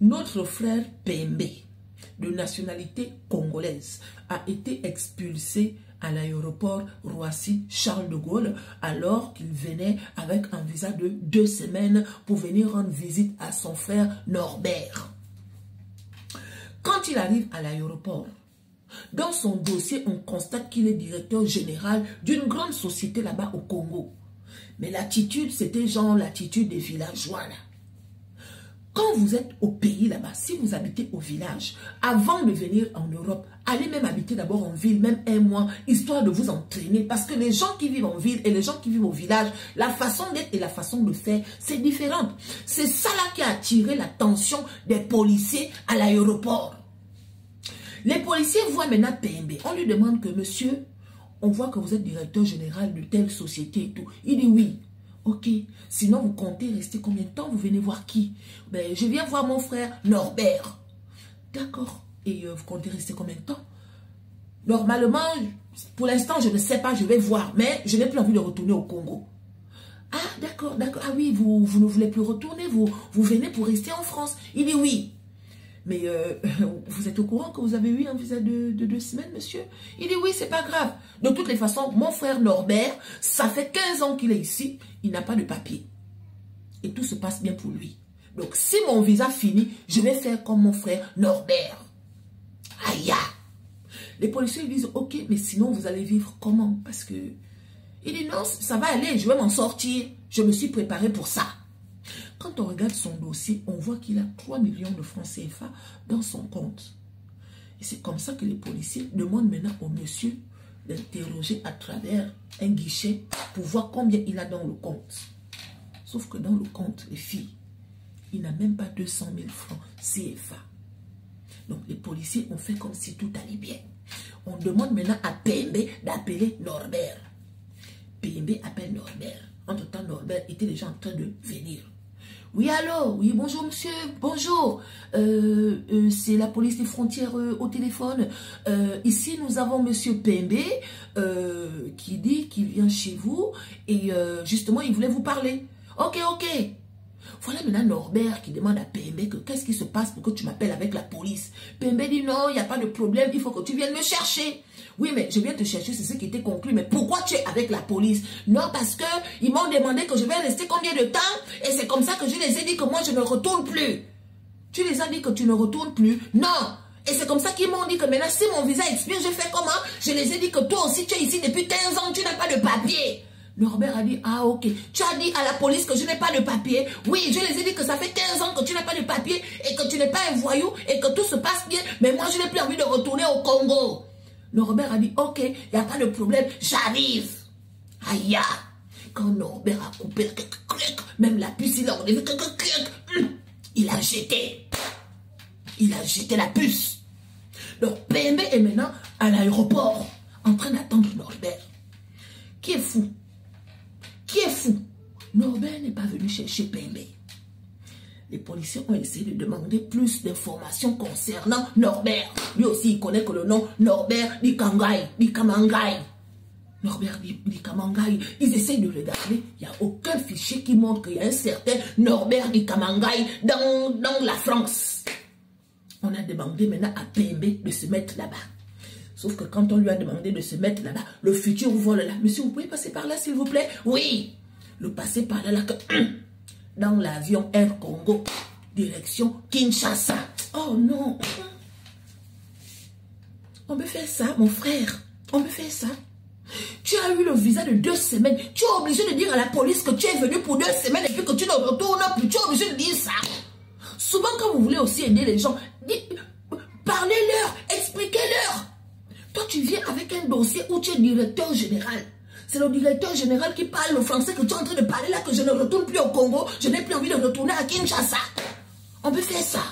Notre frère Pembe, de nationalité congolaise, a été expulsé à l'aéroport Roissy-Charles de Gaulle alors qu'il venait avec un visa de 2 semaines pour venir rendre visite à son frère Norbert. Quand il arrive à l'aéroport, dans son dossier, on constate qu'il est directeur général d'une grande société là-bas au Congo. Mais l'attitude, c'était genre l'attitude des villageois là. Quand vous êtes au pays là-bas, si vous habitez au village, avant de venir en Europe, allez même habiter d'abord en ville, même 1 mois, histoire de vous entraîner. Parce que les gens qui vivent en ville et les gens qui vivent au village, la façon d'être et la façon de faire, c'est différent. C'est ça là qui a attiré l'attention des policiers à l'aéroport. Les policiers voient maintenant Pembe. On lui demande que, monsieur, on voit que vous êtes directeur général de telle société et tout. Il dit oui. Ok, sinon vous comptez rester combien de temps? Vous venez voir qui? Ben, je viens voir mon frère Norbert. D'accord. Et vous comptez rester combien de temps? Normalement, pour l'instant, je ne sais pas, je vais voir. Mais je n'ai plus envie de retourner au Congo. Ah, d'accord, d'accord. Ah oui, vous ne voulez plus retourner, vous venez pour rester en France. Il dit oui. Mais vous êtes au courant que vous avez eu un visa de 2 semaines, monsieur? Il dit oui, c'est pas grave. De toutes les façons, mon frère Norbert, ça fait 15 ans qu'il est ici, il n'a pas de papier. Et tout se passe bien pour lui. Donc si mon visa finit, je vais faire comme mon frère Norbert. Aïe! Les policiers disent ok, mais sinon vous allez vivre comment? Parce que il dit non, ça va aller, je vais m'en sortir. Je me suis préparé pour ça. Quand on regarde son dossier, on voit qu'il a 3 millions de francs CFA dans son compte. Et c'est comme ça que les policiers demandent maintenant au monsieur d'interroger à travers un guichet pour voir combien il a dans le compte. Sauf que dans le compte, les filles, il n'a même pas 200 000 francs CFA. Donc les policiers ont fait comme si tout allait bien. On demande maintenant à Pembe d'appeler Norbert. Pembe appelle Norbert. Entre-temps, Norbert était déjà en train de venir. Oui, allô? Oui, bonjour, monsieur. Bonjour. C'est la police des frontières au téléphone. Ici, nous avons monsieur Pembe qui dit qu'il vient chez vous et justement, il voulait vous parler. Ok, ok. Voilà maintenant Norbert qui demande à Pembe que qu'est-ce qui se passe pour que tu m'appelles avec la police. Pembe dit non, il n'y a pas de problème, il faut que tu viennes me chercher. Oui, mais je viens te chercher, c'est ce qui était conclu. Mais pourquoi tu es avec la police? Non, parce que ils m'ont demandé que je vais rester combien de temps. Et c'est comme ça que je les ai dit que moi, je ne retourne plus. Tu les as dit que tu ne retournes plus? Non. Et c'est comme ça qu'ils m'ont dit que maintenant, si mon visa expire, je fais comment? Je les ai dit que toi aussi, tu es ici depuis 15 ans, tu n'as pas de papier. Norbert a dit, ah ok, tu as dit à la police que je n'ai pas de papier. Oui, je les ai dit que ça fait 15 ans que tu n'as pas de papier et que tu n'es pas un voyou et que tout se passe bien. Mais moi, je n'ai plus envie de retourner au Congo. Norbert a dit, ok, il n'y a pas de problème, j'arrive. Aïe, quand Norbert a coupé, même la puce, il a enlevé, il a jeté. Il a jeté la puce. Donc, Pembe est maintenant à l'aéroport, en train d'attendre Norbert. Qui est fou? Qui est fou? Norbert n'est pas venu chercher Pembe. Les policiers ont essayé de demander plus d'informations concernant Norbert. Lui aussi, il connaît que le nom Norbert Dikamangai. Norbert Dikamangai. Ils essayent de regarder. Il n'y a aucun fichier qui montre qu'il y a un certain Norbert Dikamangai dans la France. On a demandé maintenant à Pembe de se mettre là-bas. Sauf que quand on lui a demandé de se mettre là-bas, le futur vol là. Monsieur, vous pouvez passer par là, s'il vous plaît? Oui. Le passer par là, que... dans l'avion Air Congo, direction Kinshasa. Oh non. On peut faire ça, mon frère. On peut faire ça. Tu as eu le visa de 2 semaines. Tu es obligé de dire à la police que tu es venu pour 2 semaines et puis que tu ne retournes plus. Tu es obligé de dire ça. Souvent, quand vous voulez aussi aider les gens, parlez-leur, expliquez-leur. Toi, tu viens avec un dossier où tu es directeur général. C'est le directeur général qui parle le français que tu es en train de parler là, que je ne retourne plus au Congo. Je n'ai plus envie de retourner à Kinshasa. On peut faire ça.